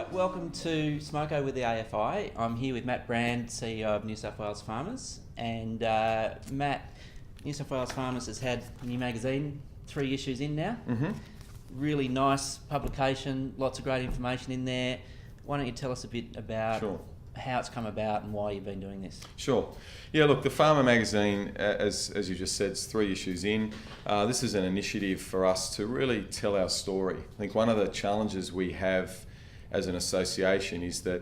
right, welcome to Smoko with the AFI. I'm here with Matt Brand, CEO of New South Wales Farmers. And Matt, New South Wales Farmers has had a new magazine, 3 issues in now. Mm-hmm. Really nice publication, lots of great information in there. Why don't you tell us a bit about how it's come about and why you've been doing this? Sure. Yeah, look, the Farmer magazine, as you just said, is 3 issues in. This is an initiative for us to really tell our story. I think one of the challenges we have as an association is that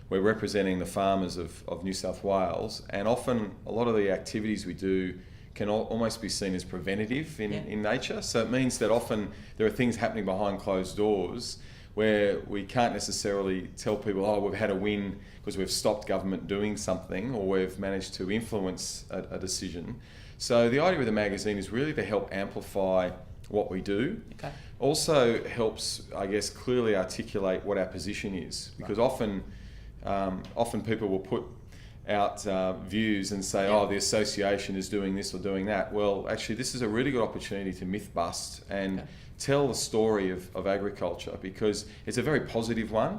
we're representing the farmers of New South Wales, and often a lot of the activities we do can almost be seen as preventative in nature. So it means that often there are things happening behind closed doors where we can't necessarily tell people, oh, we've had a win because we've stopped government doing something or we've managed to influence a decision. So the idea of the magazine is really to help amplify what we do. Okay. Also helps, I guess, clearly articulate what our position is, because often people will put out views and say, oh, the association is doing this or doing that. Well, actually, this is a really good opportunity to myth bust and tell the story of agriculture, because it's a very positive one.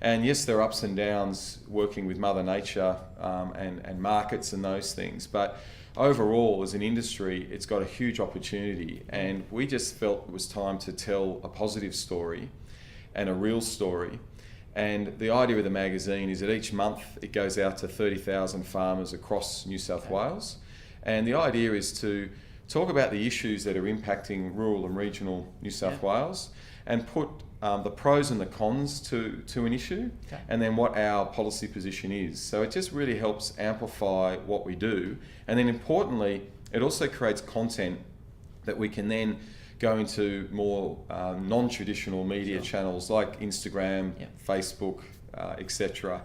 And yes, there are ups and downs working with Mother Nature and markets and those things, but overall, as an industry, it's got a huge opportunity, and we just felt it was time to tell a positive story and a real story. And the idea of the magazine is that each month it goes out to 30,000 farmers across New South Wales, and the idea is to talk about the issues that are impacting rural and regional New South Wales, and put the pros and the cons to an issue, and then what our policy position is. So it just really helps amplify what we do, and then importantly, it also creates content that we can then go into more non-traditional media channels like Instagram, Facebook, etc.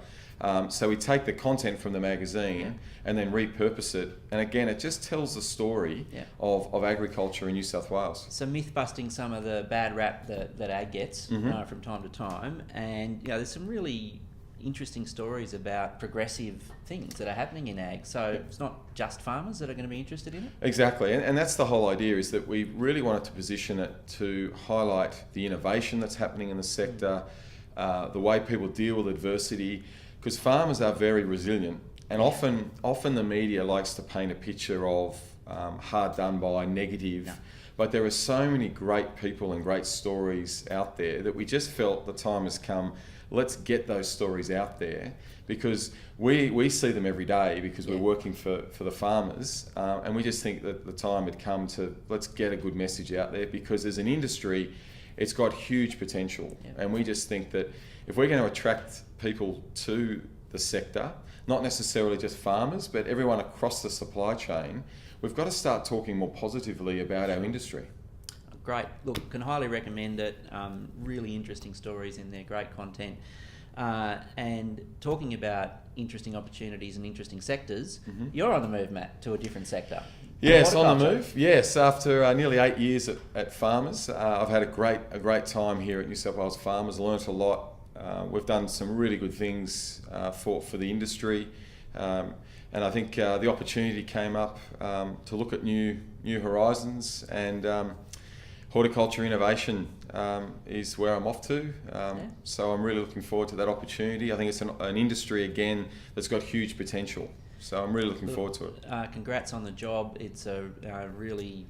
So we take the content from the magazine and then repurpose it, and again, it just tells the story of agriculture in New South Wales. So myth busting some of the bad rap that ag gets from time to time, and there's some really interesting stories about progressive things that are happening in ag. So it's not just farmers that are going to be interested in it? Exactly, and that's the whole idea, is that we really wanted to position it to highlight the innovation that's happening in the sector, the way people deal with adversity, because farmers are very resilient, and often the media likes to paint a picture of hard done by, negative, but there are so many great people and great stories out there that we just felt the time has come. Let's get those stories out there, because we see them every day, because we're working for the farmers, and we just think that the time had come to let's get a good message out there, because as an industry it's got huge potential, and we just think that if we're going to attract people to the sector, not necessarily just farmers but everyone across the supply chain, we've got to start talking more positively about our industry. Great. Look, can highly recommend it. Really interesting stories in there, great content. And talking about interesting opportunities and interesting sectors, you're on the move, Matt, to a different sector. Yes, on the move. Yes, after nearly 8 years at Farmers, I've had a great time here at New South Wales Farmers. Learnt a lot. We've done some really good things for the industry, and I think the opportunity came up to look at new horizons, and horticulture innovation is where I'm off to. So I'm really looking forward to that opportunity. I think it's an industry, again, that's got huge potential. So I'm really looking forward to it. Congrats on the job. It's a really,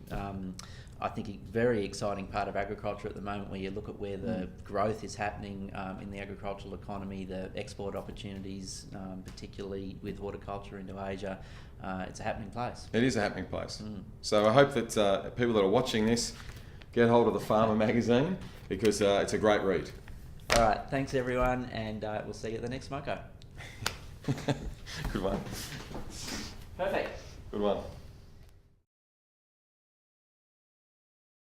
I think, a very exciting part of agriculture at the moment, where you look at where the growth is happening in the agricultural economy, the export opportunities, particularly with horticulture into Asia. It's a happening place. It is a happening place. So I hope that people that are watching this get hold of the Farmer magazine, because it's a great read. All right, thanks everyone, and we'll see you at the next Smoko. Good one. Perfect. Good one.